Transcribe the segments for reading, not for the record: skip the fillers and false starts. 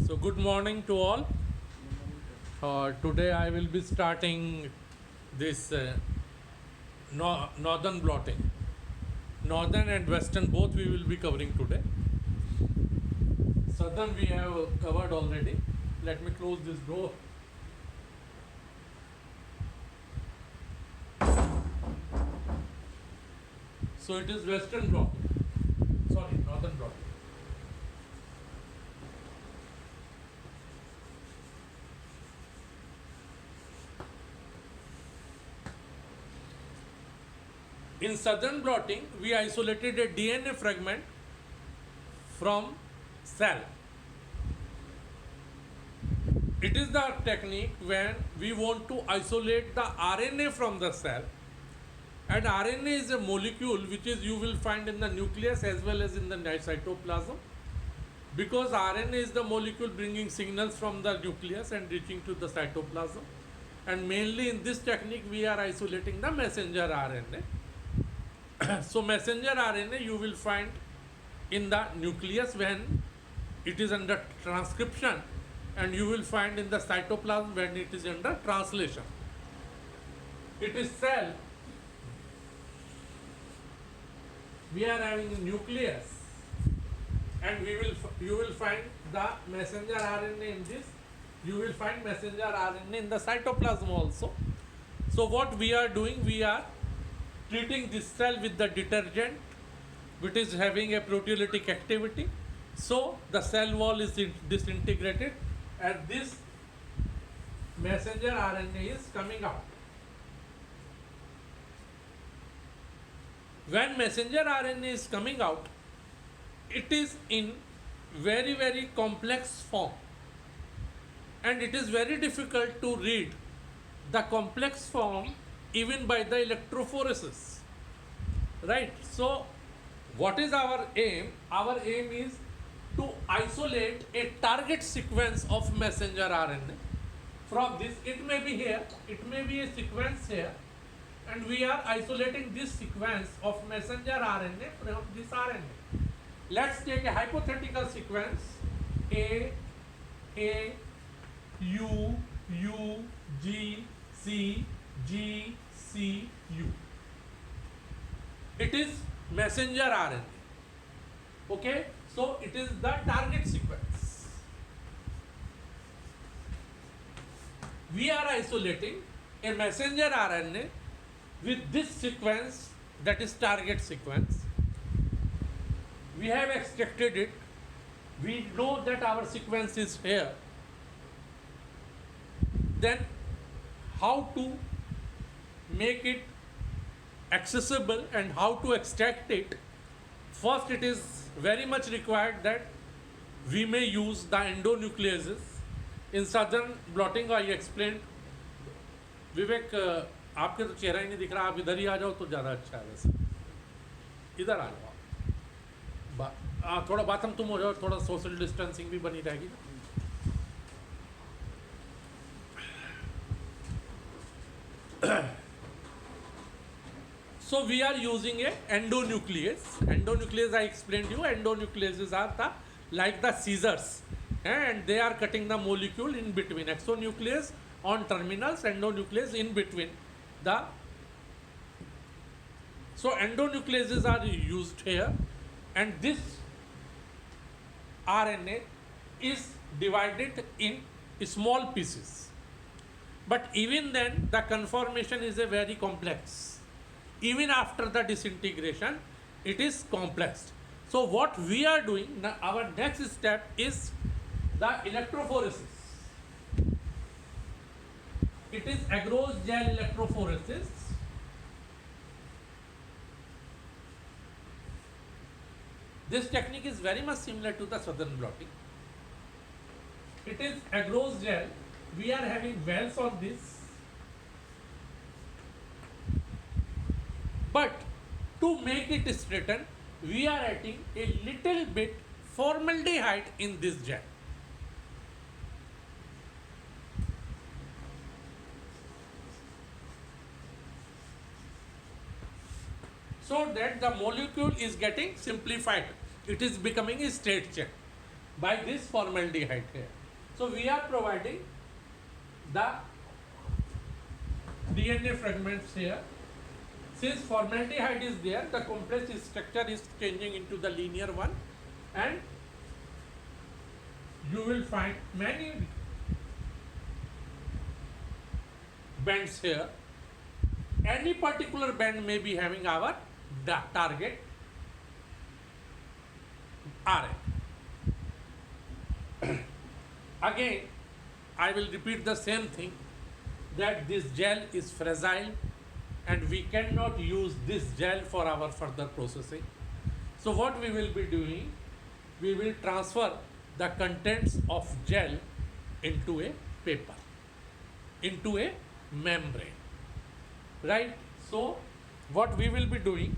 So good morning to all. Today I will be starting this northern blotting. Northern and western both we will be covering today. Southern we have covered already. Let me close this door. So it is western blotting. Sorry, northern blotting. In southern blotting, we isolated a DNA fragment from cell. It is the technique when we want to isolate the RNA from the cell, and RNA is a molecule which is you will find in the nucleus as well as in the cytoplasm, because RNA is the molecule bringing signals from the nucleus and reaching to the cytoplasm, and mainly in this technique we are isolating the messenger RNA. So messenger RNA you will find in the nucleus when it is under transcription, and you will find in the cytoplasm when it is under translation. It is cell. We are having a nucleus, and you will find the messenger RNA in this. You will find messenger RNA in the cytoplasm also. So what we are doing, we are treating this cell with the detergent which is having a proteolytic activity. So the cell wall is disintegrated and this messenger RNA is coming out. When messenger RNA is coming out, it is in very complex form, and it is very difficult to read the complex form even by the electrophoresis, right? So what is our aim? Our aim is to isolate a target sequence of messenger RNA from this. It may be here, it may be a sequence here, and we are isolating this sequence of messenger RNA from this RNA. Let's take a hypothetical sequence A, U, G, C, G, C, U. It is messenger RNA. Okay, so it is the target sequence. We are isolating a messenger RNA with this sequence, that is target sequence. We have extracted it. We know that our sequence is here. Then how to make it accessible and how to extract it? First, it is very much required that we may use the endonucleases. In southern blotting I explained. विवेक आपके तो चेहरा ही नहीं दिख रहा, आप इधर ही आ जाओ तो ज़्यादा अच्छा है। वैसे इधर आ जाओ, थोड़ा बात हम तुम हो जाओ, थोड़ा सोशल डिस्टेंसिंग भी बनी रहेगी ना। So we are using a endonuclease. Endonuclease I explained you. Endonucleases are like the scissors, and they are cutting the molecule in between. Exonuclease on terminals, endonuclease in between the. So endonucleases are used here, and this RNA is divided in small pieces. But even then, the conformation is a very complex. Even after the disintegration, it is complex. So what we are doing, our next step is the electrophoresis. It is agarose gel electrophoresis. This technique is very much similar to the southern blotting. It is agarose gel. We are having wells on this. But to make it straighten, we are adding a little bit formaldehyde in this gel. So that the molecule is getting simplified. It is becoming a straight chain by this formaldehyde here. So we are providing the DNA fragments here. Since formaldehyde is there, the complex structure is changing into the linear one, and you will find many bands here. Any particular band may be having our target RN. Again, I will repeat the same thing, that this gel is fragile and we cannot use this gel for our further processing. So what we will be doing, we will transfer the contents of gel into a paper, into a membrane, right? So what we will be doing,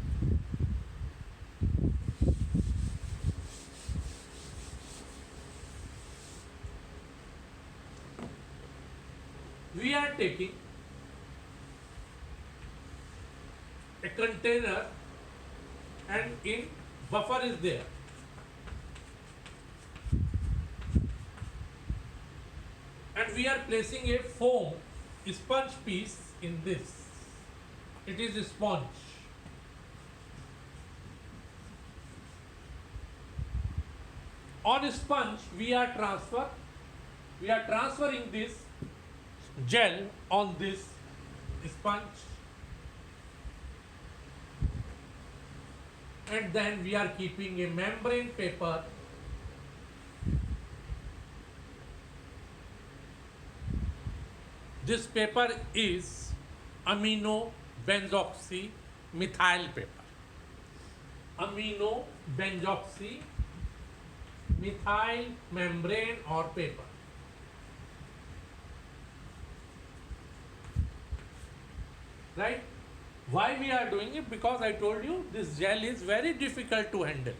we are taking a container and in buffer is there. And we are placing a foam sponge piece in this. It is a sponge. On a sponge we are transferring this gel on this sponge, and then we are keeping a membrane paper this paper is amino benzoxy methyl paper, amino benzoxy methyl membrane or paper. Right? Why we are doing it? Because I told you this gel is very difficult to handle.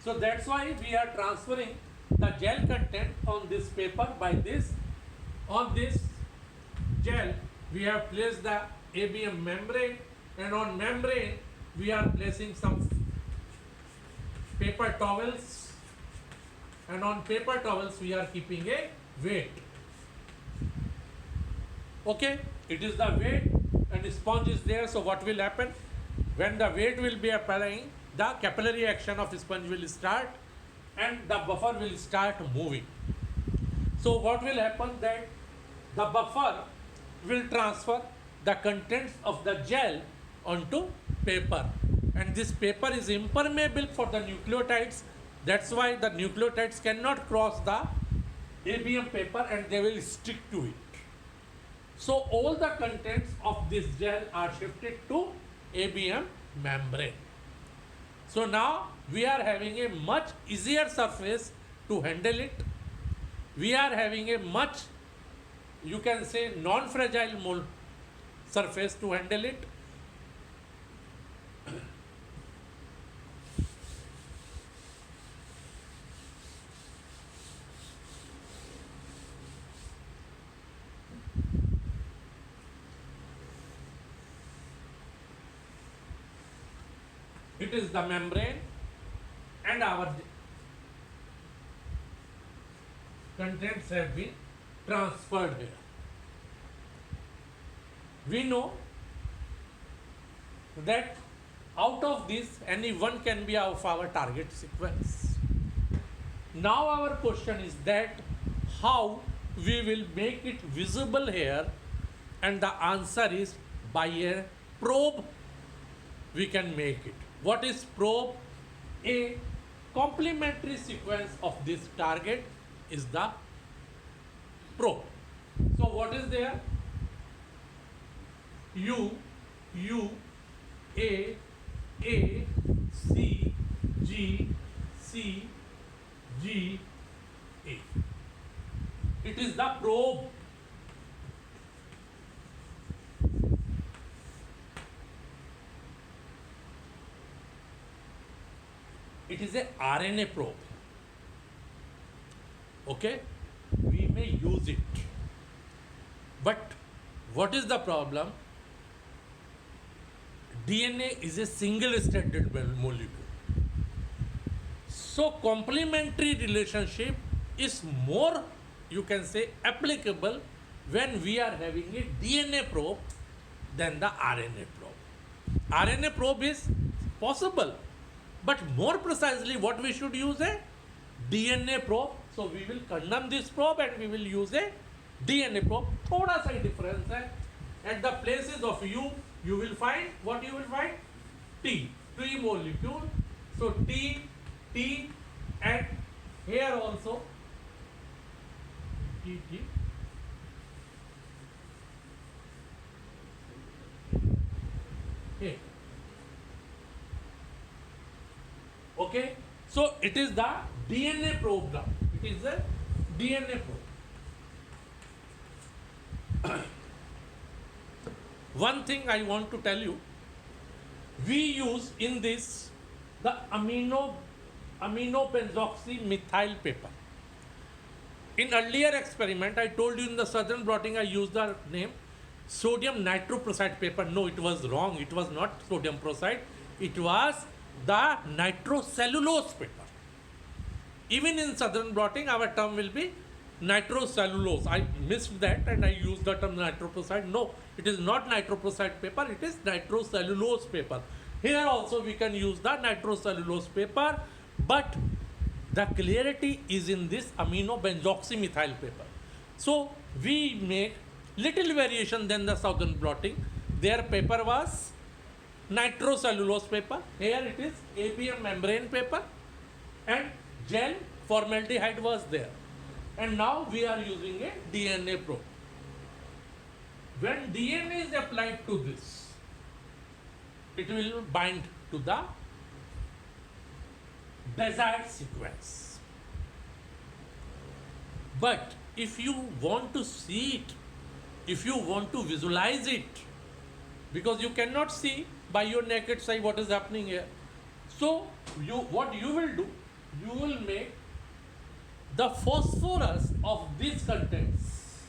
So that's why we are transferring the gel content on this paper by this. On this gel we have placed the ABM membrane, and on membrane we are placing some paper towels, and on paper towels we are keeping a weight. Okay, it is the weight and the sponge is there. So what will happen? When the weight will be applying, the capillary action of the sponge will start and the buffer will start moving. So what will happen, that the buffer will transfer the contents of the gel onto paper, and this paper is impermeable for the nucleotides. That's why the nucleotides cannot cross the ABM paper and they will stick to it. So all the contents of this gel are shifted to ABM membrane. So now we are having a much easier surface to handle it. We are having a much, you can say, non-fragile mold surface to handle it. It is the membrane and our contents have been transferred here. We know that out of this any one can be of our target sequence. Now our question is that how we will make it visible here, and the answer is by a probe we can make it. What is probe? A complementary sequence of this target is the probe. So what is there? U, A, C, G, A. It is the probe. It is a RNA probe. Okay, we may use it, but what is the problem? DNA is a single-stranded molecule. So complementary relationship is more you can say applicable when we are having a DNA probe than the RNA probe. RNA probe is possible, but more precisely what we should use a DNA probe. So we will condemn this probe and we will use a DNA probe. थोड़ा सा difference है. At the places of U, you will find what you will find? T molecule. So T, and here also T. Okay. Okay. So it is the DNA probe now. It is a DNA probe. One thing I want to tell you, we use in this the amino-benzoxy-methyl paper. In earlier experiment, I told you in the southern blotting I used the name sodium nitroprusside paper. No, it was wrong. It was not sodium peroxide. It was the nitrocellulose paper. Even in southern blotting, our term will be nitrocellulose. I missed that and I used the term nitroprusside. No, it is not nitroprusside paper. It is nitrocellulose paper. Here also we can use the nitrocellulose paper, but the clarity is in this amino-benzoxy-methyl paper. So we make little variation than the southern blotting. Their paper was nitrocellulose paper. Here it is APM membrane paper, and gel formaldehyde was there. And now we are using a DNA probe. When DNA is applied to this, it will bind to the desired sequence. But if you want to see it, if you want to visualize it, because you cannot see by your naked eye what is happening here, so what you will do, you will make the phosphorus of these contents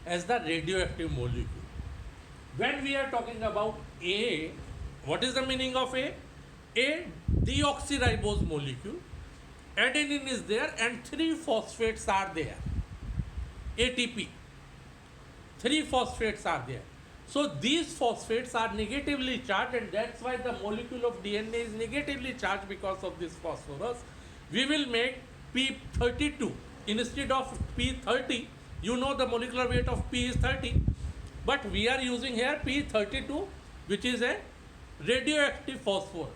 as the radioactive molecule. When we are talking about A, what is the meaning of A? A deoxyribose molecule, adenine is there and 3 phosphates are there. ATP, 3 phosphates are there. So these phosphates are negatively charged, and that's why the molecule of DNA is negatively charged because of this phosphorus. We will make P32 instead of P30. You know the molecular weight of P is 30, but we are using here P32, which is a radioactive phosphorus.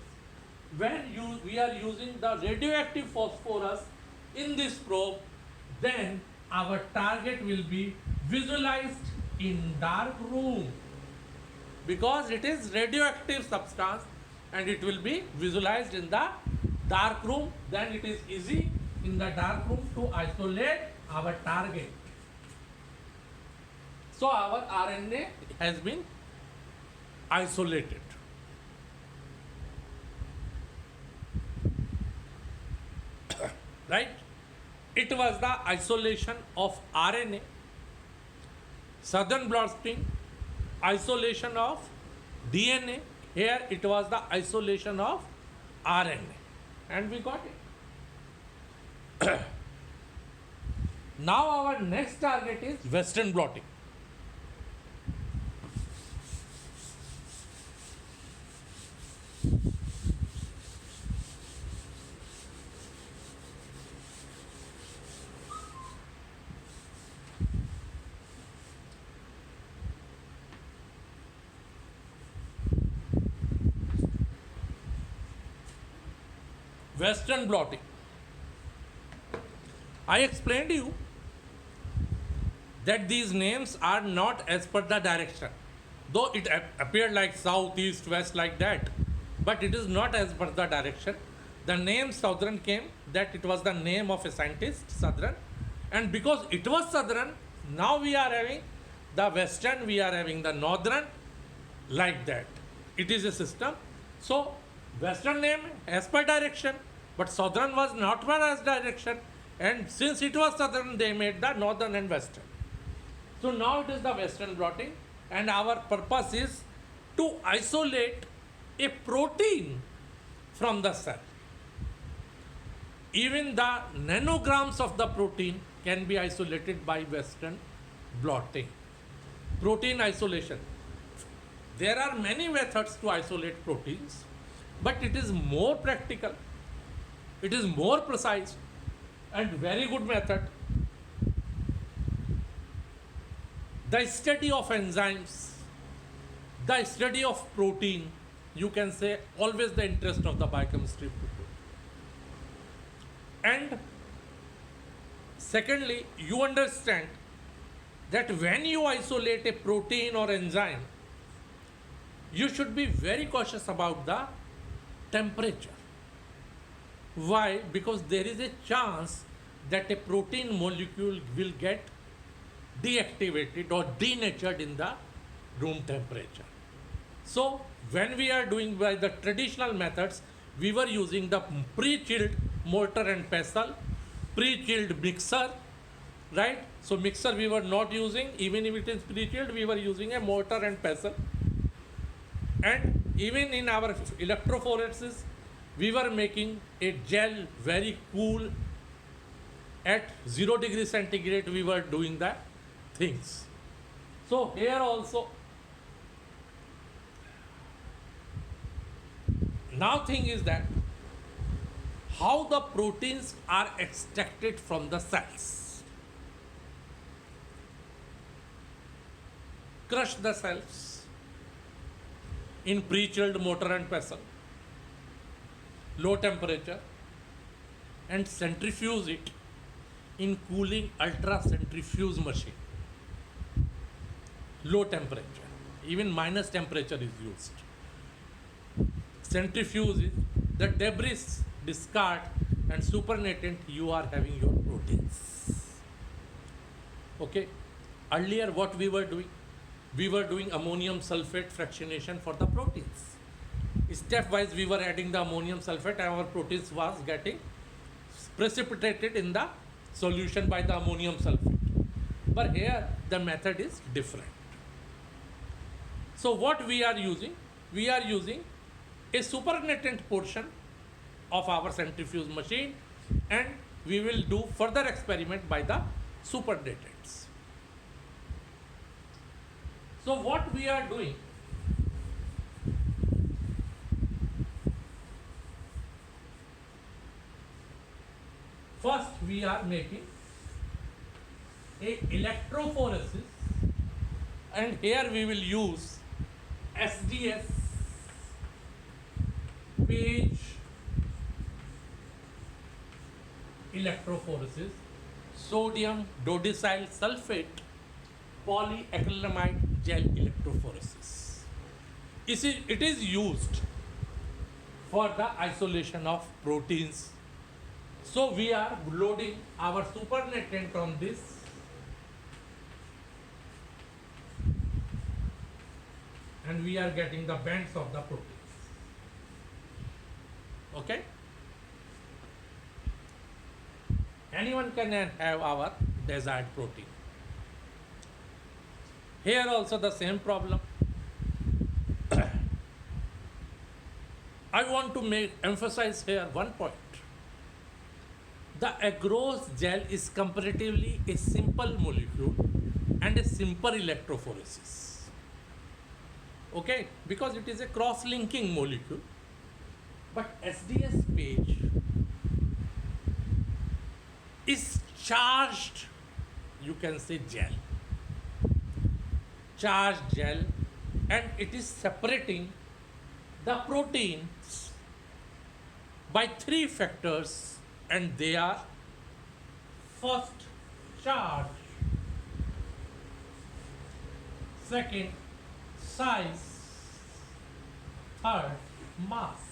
When we are using the radioactive phosphorus in this probe, then our target will be visualized in dark room, because it is radioactive substance and it will be visualized in the dark room. Then it is easy in the dark room to isolate our target. So our RNA has been isolated. Right? It was the isolation of RNA. Southern blotting, isolation of DNA. Here it was the isolation of RNA. And we got it. Now our next target is Western blotting. Western blotting. I explained to you that these names are not as per the direction, though it appeared like south, east, west like that, but it is not as per the direction. The name Southern came, that it was the name of a scientist, Southern, and because it was Southern, now we are having the Western, we are having the Northern, like that. It is a system. So Western name as per direction, but Southern was not per as direction, and since it was Southern, they made the Northern and Western. So now it is the Western blotting, and our purpose is to isolate a protein from the cell. Even the nanograms of the protein can be isolated by Western blotting. Protein isolation. There are many methods to isolate proteins, but it is more practical, it is more precise, and very good method. The study of enzymes, the study of protein, you can say always the interest of the biochemistry people. And secondly, you understand that when you isolate a protein or enzyme, you should be very cautious about the temperature. Why? Because there is a chance that a protein molecule will get deactivated or denatured in the room temperature. So when we are doing by the traditional methods, we were using the pre-chilled mortar and pestle, pre-chilled mixer, right? So mixer we were not using, even if it is pre-chilled, we were using a mortar and pestle. And even in our electrophoresis, we were making a gel very cool at 0 degree centigrade. We were doing the things. So here also, now thing is that how the proteins are extracted from the cells. Crush the cells in pre-chilled mortar and pestle, low temperature, and centrifuge it in cooling ultra centrifuge machine, low temperature, even minus temperature is used. Centrifuge is the debris discard and supernatant, you are having your proteins. Okay, earlier what we were doing? We were doing ammonium sulfate fractionation for the proteins. Stepwise we were adding the ammonium sulfate and our proteins was getting precipitated in the solution by the ammonium sulfate. But here the method is different. So what we are using? We are using a supernatant portion of our centrifuge machine, and we will do further experiment by the supernatants. So what we are doing? First we are making a electrophoresis, and here we will use SDS page electrophoresis, sodium dodecyl sulfate polyacrylamide gel electrophoresis. It is used for the isolation of proteins. So we are loading our supernatant on this, and we are getting the bands of the proteins. Okay? Anyone can have our desired protein. Here also the same problem. I want to emphasize here one point. The agarose gel is comparatively a simple molecule and a simple electrophoresis. Okay, because it is a cross-linking molecule. But SDS page is charged, you can say gel, charged gel, and it is separating the proteins by 3 factors, and they are: first, charge; second, size; third, mass.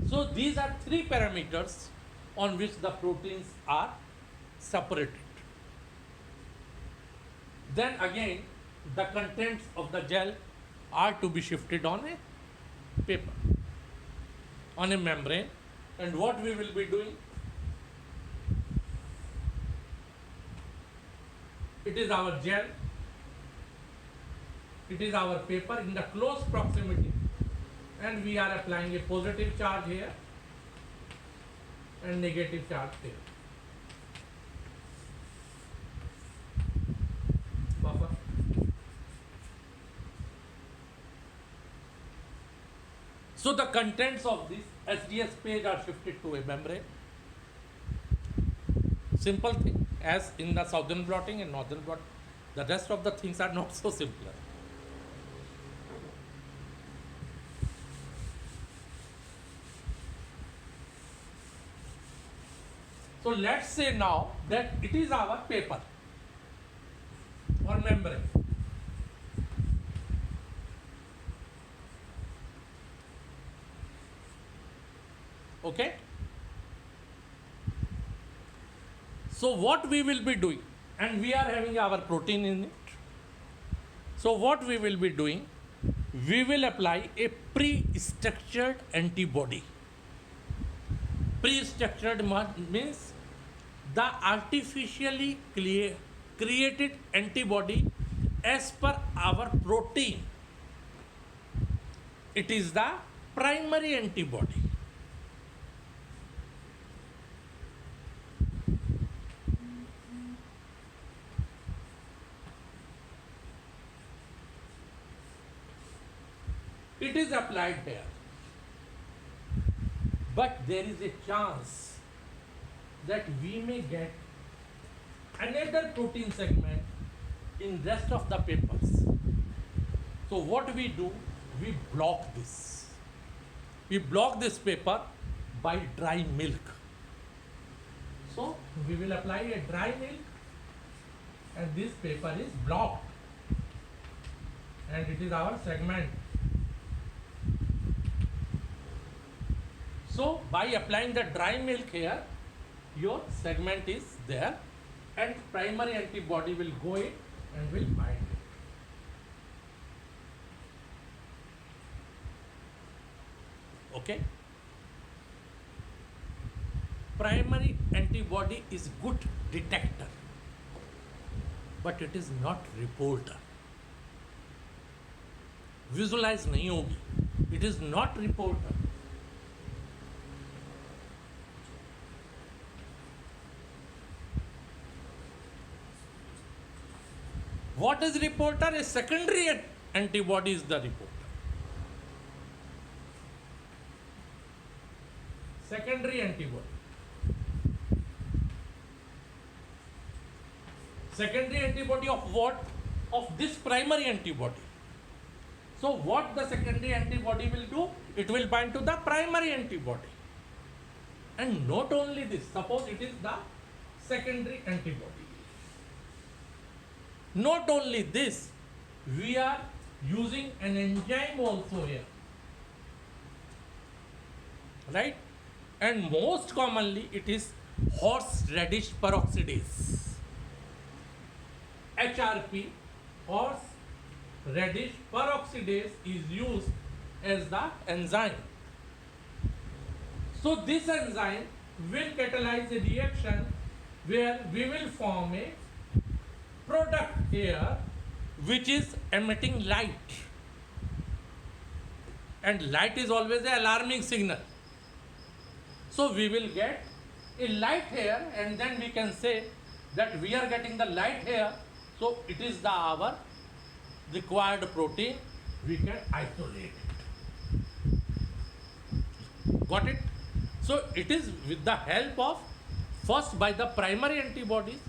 So these are 3 parameters on which the proteins are separated. Then again, the contents of the gel are to be shifted on a paper, on a membrane. And what we will be doing? It is our gel, it is our paper in the close proximity, and we are applying a positive charge here and negative charge here. Buffer. So the contents of this SDS page are shifted to a membrane. Simple thing, as in the southern blotting and northern blotting. The rest of the things are not so simpler. So let's say now that it is our paper or membrane. Okay? So what we will be doing, and we are having our protein in it. So what we will be doing, we will apply a pre-structured antibody. Pre-structured means the artificially created antibody as per our protein. It is the primary antibody. It is applied there. But there is a chance that we may get another protein segment in rest of the papers. So what we do, we block this. We block this paper by dry milk. So we will apply a dry milk and this paper is blocked. And it is our segment. So by applying the dry milk here, your segment is there and primary antibody will go in and will bind it. Okay? Primary antibody is good detector, but it is not reporter. Visualize nahi hogi. It is not reporter. What is reporter? A secondary antibody is the reporter. Secondary antibody. Secondary antibody of what? Of this primary antibody. So what the secondary antibody will do? It will bind to the primary antibody. And not only this, suppose it is the secondary antibody. Not only this, we are using an enzyme also here, right? And most commonly it is horseradish peroxidase. HRP, horseradish peroxidase, is used as the enzyme. So this enzyme will catalyze a reaction where we will form a product here which is emitting light, and light is always an alarming signal. So we will get a light here and then we can say that we are getting the light here, so it is the our required protein, we can isolate it. Got it? So it is with the help of first by the primary antibodies.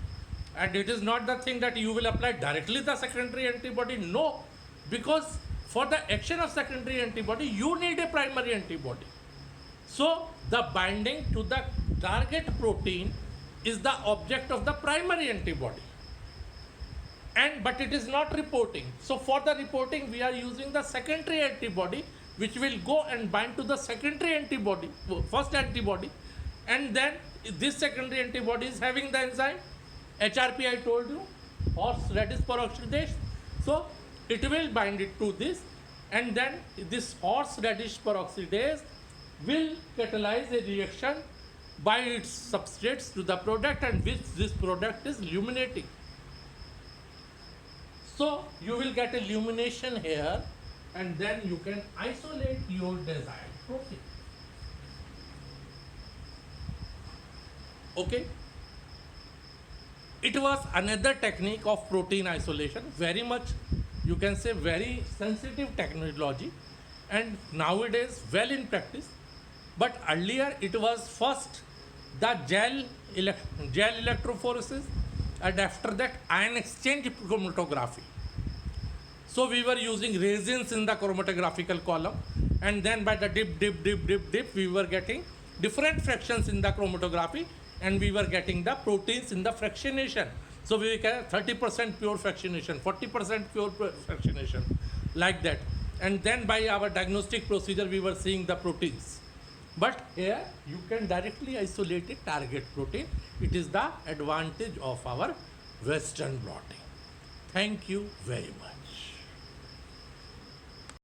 And it is not the thing that you will apply directly the secondary antibody. No, because for the action of secondary antibody, you need a primary antibody. So the binding to the target protein is the object of the primary antibody. But it is not reporting. So for the reporting, we are using the secondary antibody, which will go and bind to the secondary antibody, first antibody. And then this secondary antibody is having the enzyme. HRP I told you, horseradish peroxidase. So it will bind it to this, and then this horseradish peroxidase will catalyze a reaction by its substrates to the product, and which this product is illuminating. So you will get a illumination here, and then you can isolate your desired protein. Okay, it was another technique of protein isolation, very much, you can say, very sensitive technology, and nowadays well in practice. But earlier it was first the gel electrophoresis, and after that ion exchange chromatography. So we were using resins in the chromatographical column, and then by the dip, we were getting different fractions in the chromatography, and we were getting the proteins in the fractionation. So we get 30% pure fractionation, 40% pure fractionation, like that. And then by our diagnostic procedure, we were seeing the proteins. But here you can directly isolate a target protein. It is the advantage of our Western blotting. Thank you very much.